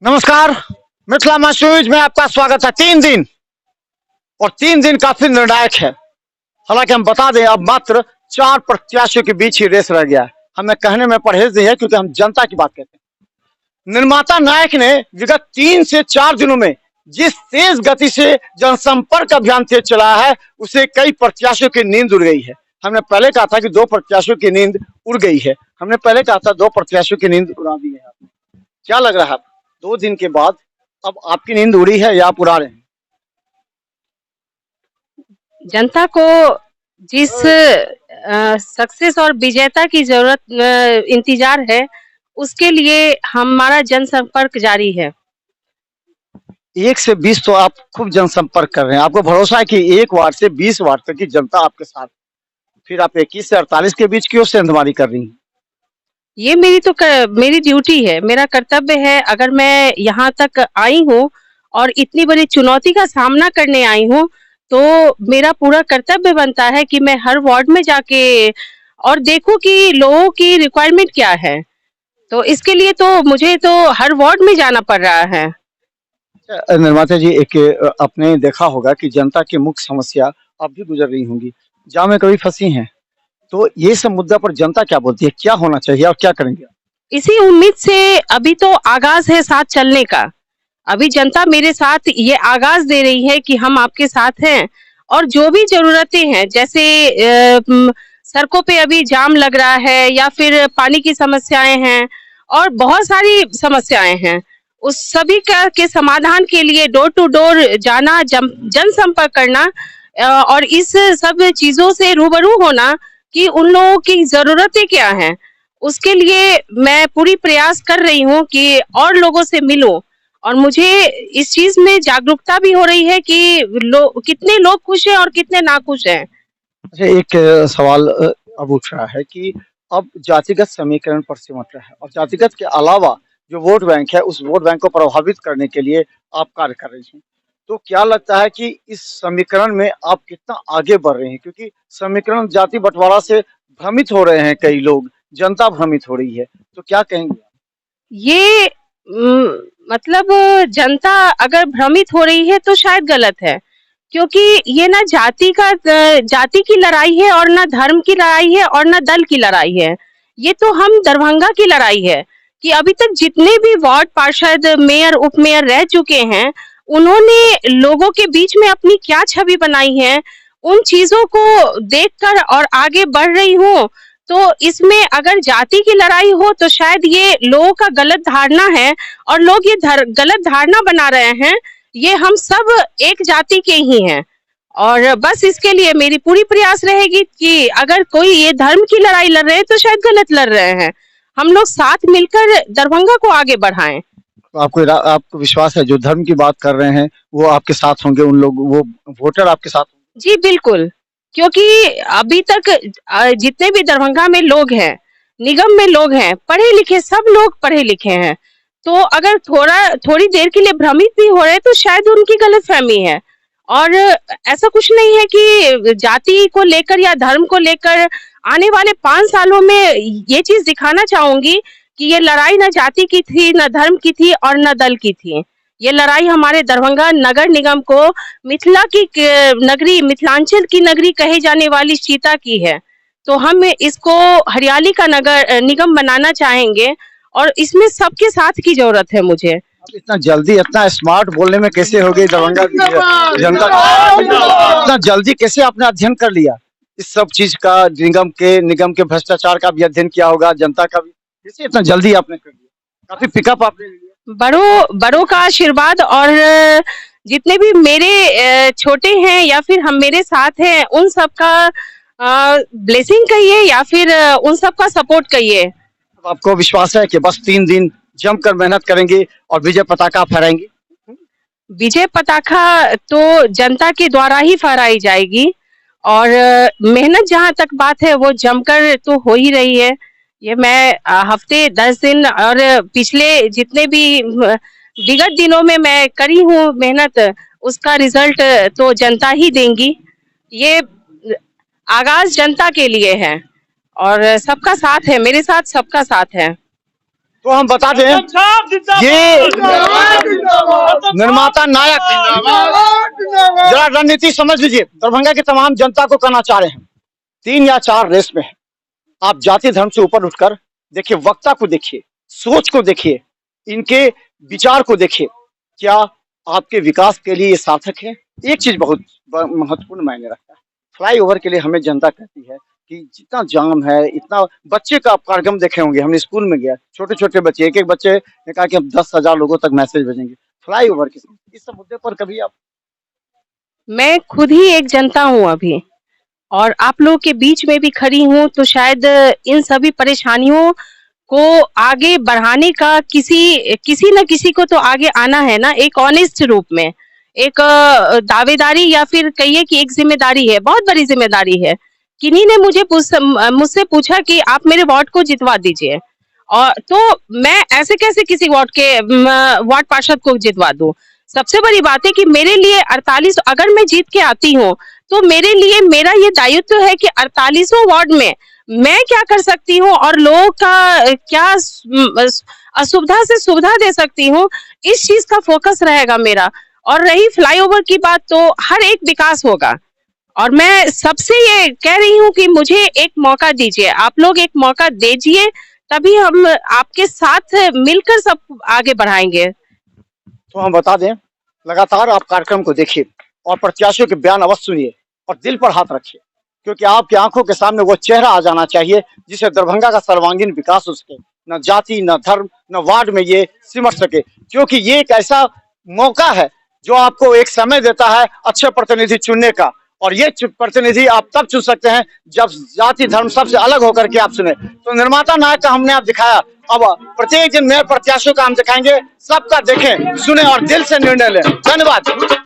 नमस्कार। मिथिला मैच में आपका स्वागत है। 3 दिन और 3 दिन काफी निर्णायक है। हालांकि हम बता दें, अब मात्र 4 प्रत्याशियों के बीच ही रेस रह गया है। हमें कहने में परहेज नहीं है क्योंकि हम जनता की बात कहते हैं। निर्माता नायक ने विगत 3 से 4 दिनों में जिस तेज गति से जनसंपर्क अभियान तेज चलाया है, उसे कई प्रत्याशियों की नींद उड़ गई है। हमने पहले कहा था कि 2 प्रत्याशियों की नींद उड़ गई है। हमने पहले कहा था 2 प्रत्याशियों की नींद उड़ा दी है आपने। क्या लग रहा है 2 दिन के बाद अब आपकी नींद उड़ी है या आप उड़ा रहे हैं? जनता को जिस सक्सेस और विजेता की जरूरत इंतजार है, उसके लिए हमारा जनसंपर्क जारी है। 1 से 20 तो आप खूब जनसंपर्क कर रहे हैं। आपको भरोसा है कि 1 वार्ड से 20 वार्ड तक की जनता आपके साथ, फिर आप 21 से 48 के बीच क्यों सेंधमारी कर रही हैं? ये मेरी ड्यूटी है, मेरा कर्तव्य है। अगर मैं यहाँ तक आई हूँ और इतनी बड़ी चुनौती का सामना करने आई हूँ, तो मेरा पूरा कर्तव्य बनता है कि मैं हर वार्ड में जाके और देखूं कि लोगों की रिक्वायरमेंट क्या है। तो इसके लिए तो मुझे तो हर वार्ड में जाना पड़ रहा है। निर्माता जी, एक आपने देखा होगा कि जनता की मुख्य समस्या आप भी गुजर रही होंगी, जाम में कभी फंसी हैं, तो ये सब मुद्दा पर जनता क्या बोलती है? क्या होना चाहिए और क्या करेंगे? इसी उम्मीद से अभी तो आगाज है साथ चलने का। अभी जनता मेरे साथ ये आगाज दे रही है कि हम आपके साथ हैं, और जो भी जरूरतें हैं, जैसे सड़कों पे अभी जाम लग रहा है या फिर पानी की समस्याएं हैं और बहुत सारी समस्याएं हैं, उस सभी का के समाधान के लिए डोर टू डोर जाना, जनसंपर्क करना और इस सब चीजों से रूबरू होना कि उन लोगों की जरूरतें क्या हैं, उसके लिए मैं पूरी प्रयास कर रही हूँ कि और लोगों से मिलूं। और मुझे इस चीज में जागरूकता भी हो रही है कि कितने लोग खुश हैं और कितने नाखुश हैं। अच्छा, एक सवाल अब उठ रहा है कि अब जातिगत समीकरण पर सिमट रहा है और जातिगत के अलावा जो वोट बैंक है, उस वोट बैंक को प्रभावित करने के लिए आप कार्य कर रही हैं। तो क्या लगता है कि इस समीकरण में आप कितना आगे बढ़ रहे हैं? क्योंकि समीकरण जाति बंटवारा से भ्रमित हो रहे हैं कई लोग, जनता भ्रमित हो रही है। तो क्या कहेंगे? ये मतलब जनता अगर भ्रमित हो रही है तो शायद गलत है, क्योंकि ये ना जाति की लड़ाई है और ना धर्म की लड़ाई है और ना दल की लड़ाई है। ये तो हम दरभंगा की लड़ाई है कि अभी तक जितने भी वार्ड पार्षद, मेयर, उपमेयर रह चुके हैं, उन्होंने लोगों के बीच में अपनी क्या छवि बनाई है, उन चीजों को देखकर और आगे बढ़ रही हूँ। तो इसमें अगर जाति की लड़ाई हो तो शायद ये लोगों का गलत धारणा है, और लोग ये गलत धारणा बना रहे हैं। ये हम सब एक जाति के ही हैं, और बस इसके लिए मेरी पूरी प्रयास रहेगी कि अगर कोई ये धर्म की लड़ाई लड़ रहे हैं तो शायद गलत लड़ रहे हैं। हम लोग साथ मिलकर दरभंगा को आगे बढ़ाएं। आपको विश्वास है जो धर्म की बात कर रहे हैं वो आपके साथ होंगे, उन लोग, वो वोटर आपके साथ होंगे? जी बिल्कुल, क्योंकि अभी तक जितने भी दरभंगा में लोग हैं, निगम में लोग हैं, पढ़े लिखे, सब लोग पढ़े लिखे हैं। तो अगर थोड़ी देर के लिए भ्रमित भी हो रहे हैं तो शायद उनकी गलतफहमी है। और ऐसा कुछ नहीं है कि जाति को लेकर या धर्म को लेकर। आने वाले 5 सालों में ये चीज दिखाना चाहूंगी कि ये लड़ाई न जाति की थी, न धर्म की थी और न दल की थी। ये लड़ाई हमारे दरभंगा नगर निगम को मिथिला की नगरी, मिथिलांचल की नगरी कहे जाने वाली सीता की है। तो हम इसको हरियाली का नगर निगम बनाना चाहेंगे, और इसमें सबके साथ की जरूरत है मुझे। आप इतना जल्दी, इतना स्मार्ट बोलने में कैसे हो गई दरभंगा की जनता? इतना जल्दी कैसे आपने अध्ययन कर लिया इस सब चीज का? निगम के भ्रष्टाचार का भी अध्ययन किया होगा, जनता का भी। कैसे इतना जल्दी आपने कर लिया? काफी पिकअप आपने लिया। बड़ों का आशीर्वाद, और जितने भी मेरे छोटे हैं या फिर हम मेरे साथ हैं, उन सबका ब्लेसिंग कहिए या फिर उन सबका सपोर्ट कहिए। आपको विश्वास है कि बस 3 दिन जमकर मेहनत करेंगे और विजय पताका फहराएंगे? विजय पताका तो जनता के द्वारा ही फहराई जाएगी, और मेहनत जहां तक बात है वो जमकर तो हो ही रही है। ये मैं हफ्ते 10 दिन और पिछले जितने भी विगत दिनों में मैं करी हूँ मेहनत, उसका रिजल्ट तो जनता ही देंगी। ये आगाज जनता के लिए है और सबका साथ है, मेरे साथ सबका साथ है। तो हम बता दें, ये निर्माता नायक, जरा रणनीति समझ लीजिए। दरभंगा की तमाम जनता को कहना चाह रहे हैं, 3 या 4 रेस में है। आप जाति धर्म से ऊपर उठकर देखिए, वक्ता को देखिए, सोच को देखिए, इनके विचार को देखिए, क्या आपके विकास के लिए ये सार्थक है? एक चीज बहुत महत्वपूर्ण मायने रखता है, फ्लाईओवर के लिए हमें जनता कहती है कि जितना जाम है, इतना बच्चे का आप कार्यक्रम देखे होंगे, हमने स्कूल में गया, छोटे छोटे बच्चे, एक एक बच्चे ने कहा कि हम 10,000 लोगों तक मैसेज भेजेंगे फ्लाईओवर के। इस सब मुद्दे पर कभी आप? मैं खुद ही एक जनता हूँ अभी, और आप लोगों के बीच में भी खड़ी हूँ, तो शायद इन सभी परेशानियों को आगे बढ़ाने का किसी न किसी को तो आगे आना है ना, एक ऑनेस्ट रूप में, एक दावेदारी या फिर कहिए कि एक जिम्मेदारी है, बहुत बड़ी जिम्मेदारी है। किन्हीं ने मुझसे पूछा कि आप मेरे वार्ड को जितवा दीजिए, और तो मैं ऐसे कैसे किसी वार्ड पार्षद को जितवा दूं? सबसे बड़ी बात है कि मेरे लिए 48, अगर मैं जीत के आती हूँ तो मेरे लिए मेरा ये दायित्व है कि 48 वार्ड में मैं क्या कर सकती हूँ और लोगों का क्या असुविधा से सुविधा दे सकती हूँ, इस चीज का फोकस रहेगा मेरा। और रही फ्लाईओवर की बात, तो हर एक विकास होगा, और मैं सबसे ये कह रही हूँ कि मुझे एक मौका दीजिए, आप लोग एक मौका दीजिए, तभी हम आपके साथ मिलकर सब आगे बढ़ाएंगे। तो हम बता दें, लगातार आप कार्यक्रम को देखिए और प्रत्याशियों के बयान अवश्य सुनिए और दिल पर हाथ रखिए, क्योंकि आपकी आंखों के सामने वो चेहरा आ जाना चाहिए जिससे दरभंगा का सर्वांगीण विकास हो सके, न जाति, न धर्म, न वार्ड में ये सिमट सके। क्योंकि ये एक ऐसा मौका है जो आपको एक समय देता है अच्छे प्रतिनिधि चुनने का, और ये प्रतिनिधि आप तब चुन सकते हैं जब जाति धर्म सबसे अलग होकर के आप सुने। तो निर्माता नायक का हमने आप दिखाया, अब प्रत्येक दिन नए प्रत्याशियों का हम दिखाएंगे, सबका देखें, सुने और दिल से निर्णय लें। धन्यवाद।